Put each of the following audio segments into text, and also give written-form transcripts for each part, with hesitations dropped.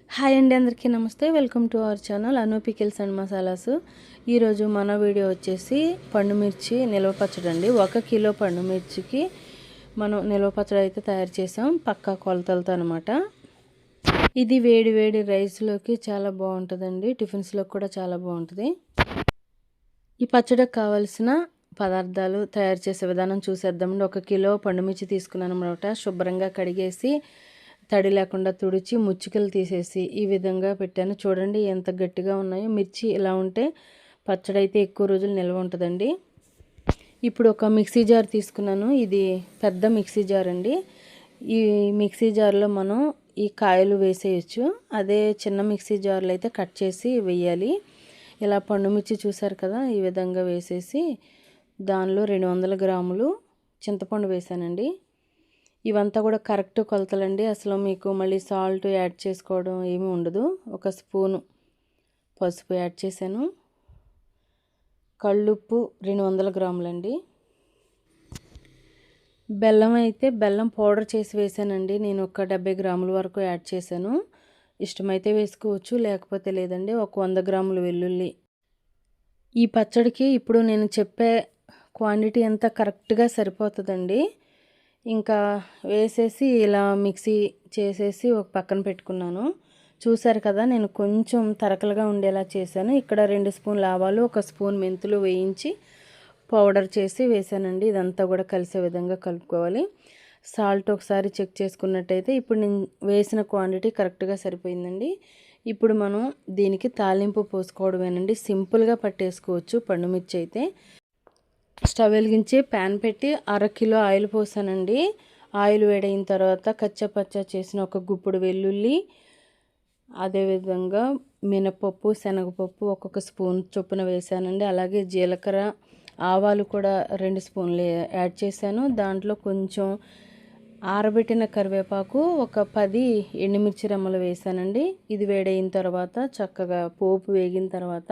Hi అండి, అందరికీ నమస్తే. Welcome to our channel Anu pickles and masalas. ఈరోజు మన వీడియో వచ్చేసి పండుమిర్చి నిల్వ పచ్చడి అండి. 1 కిలో పండుమిర్చికి మనం నిల్వ పచ్చడి అయితే తయారు చేసాం, పక్కా కొలతలతో అనమాట. ఇది వేడి వేడి రైస్లోకి చాలా బాగుంటుందండి, టిఫిన్స్లోకి కూడా చాలా బాగుంటుంది. ఈ పచ్చడికి కావాల్సిన పదార్థాలు తయారు చేసే విధానం చూసేద్దామండి. 1 కిలో పండుమిర్చి తీసుకున్నాను అనమాట. శుభ్రంగా కడిగేసి తడి లేకుండా తుడిచి ముచ్చుకలు తీసేసి ఈ విధంగా పెట్టాను. చూడండి ఎంత గట్టిగా ఉన్నాయో. మిర్చి ఇలా ఉంటే పచ్చడి అయితే ఎక్కువ రోజులు నిల్వ ఉంటుందండి. ఇప్పుడు ఒక మిక్సీ జార్ తీసుకున్నాను. ఇది పెద్ద మిక్సీ జార్ అండి. ఈ మిక్సీ జార్లో మనం ఈ కాయలు వేసేయచ్చు. అదే చిన్న మిక్సీ జార్లో అయితే కట్ చేసి వేయాలి. ఇలా పండుమిర్చి చూసారు కదా, ఈ విధంగా వేసేసి దానిలో 200 గ్రాములు చింతపండు వేసానండి. ఇవంతా కూడా కరెక్ట్ కొలతలండి. అసలు మీకు మళ్ళీ సాల్ట్ యాడ్ చేసుకోవడం ఏమీ ఉండదు. 1 స్పూను పసుపు యాడ్ చేశాను. కళ్ళుప్పు 200 గ్రాములండి. బెల్లం అయితే బెల్లం పౌడర్ చేసి వేసానండి. నేను ఒక 70 గ్రాముల వరకు యాడ్ చేశాను. ఇష్టమైతే వేసుకోవచ్చు, లేకపోతే లేదండి. ఒక 100 గ్రాముల వెల్లుల్లి. ఈ పచ్చడికి ఇప్పుడు నేను చెప్పే క్వాంటిటీ అంతా కరెక్ట్గా సరిపోతుందండి. ఇంకా వేసేసి ఇలా మిక్సీ చేసేసి ఒక పక్కన పెట్టుకున్నాను. చూసారు కదా, నేను కొంచెం తరకలుగా ఉండేలా చేశాను. ఇక్కడ 2 స్పూన్ల ఆవాలు, 1 స్పూన్ మెంతులు వేయించి పౌడర్ చేసి వేసానండి. ఇదంతా కూడా కలిసే విధంగా కలుపుకోవాలి. సాల్ట్ ఒకసారి చెక్ చేసుకున్నట్టయితే ఇప్పుడు నేను వేసిన క్వాంటిటీ కరెక్ట్గా సరిపోయిందండి. ఇప్పుడు మనం దీనికి తాలింపు పోసుకోవడమేనండి. సింపుల్గా పట్టేసుకోవచ్చు పండుమిర్చి అయితే. స్టవ్ వెలిగించి ప్యాన్ పెట్టి 1/2 కిలో ఆయిల్ పోసానండి. ఆయిల్ వేడైన తర్వాత కచ్చపచ్చ చేసిన 1 గుప్పుడు వెల్లుల్లి, అదేవిధంగా మినపప్పు, శనగపప్పు ఒక్కొక్క స్పూన్ చొప్పున వేసానండి. అలాగే జీలకర్ర, ఆవాలు కూడా 2 స్పూన్లు యాడ్ చేశాను. దాంట్లో కొంచెం ఆరబెట్టిన కరివేపాకు, ఒక 10 ఎండుమిర్చి రెమ్మలు వేసానండి. ఇది వేడైన తర్వాత చక్కగా పోపు వేగిన తర్వాత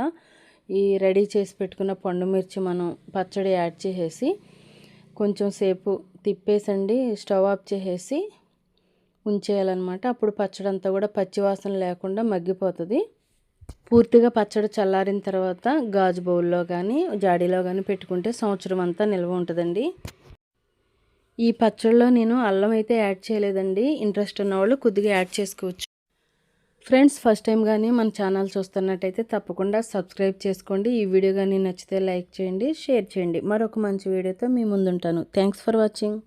ఈ రెడీ చేసి పెట్టుకున్న పండుమిర్చి మనం పచ్చడి యాడ్ చేసేసి కొంచెం సేపు తిప్పేసండి స్టవ్ ఆఫ్ చేసేసి ఉంచేయాలన్నమాట. అప్పుడు పచ్చడి అంతా కూడా పచ్చివాసన లేకుండా మగ్గిపోతుంది. పూర్తిగా పచ్చడి చల్లారిన తర్వాత గాజు బౌల్లో కానీ జాడీలో కానీ పెట్టుకుంటే సంవత్సరం అంతా నిల్వ ఉంటుందండి. ఈ పచ్చడిలో నేను అల్లం అయితే యాడ్ చేయలేదండి. ఇంట్రెస్ట్ ఉన్నవాళ్ళు కొద్దిగా యాడ్ చేసుకోవచ్చు. ఫ్రెండ్స్, ఫస్ట్ టైం కానీ మన ఛానల్ చూస్తున్నట్టయితే తప్పకుండా సబ్స్క్రైబ్ చేసుకోండి. ఈ వీడియో కానీ నచ్చితే లైక్ చేయండి, షేర్ చేయండి. మరొక మంచి వీడియోతో మీ ముందుంటాను. Thanks for watching.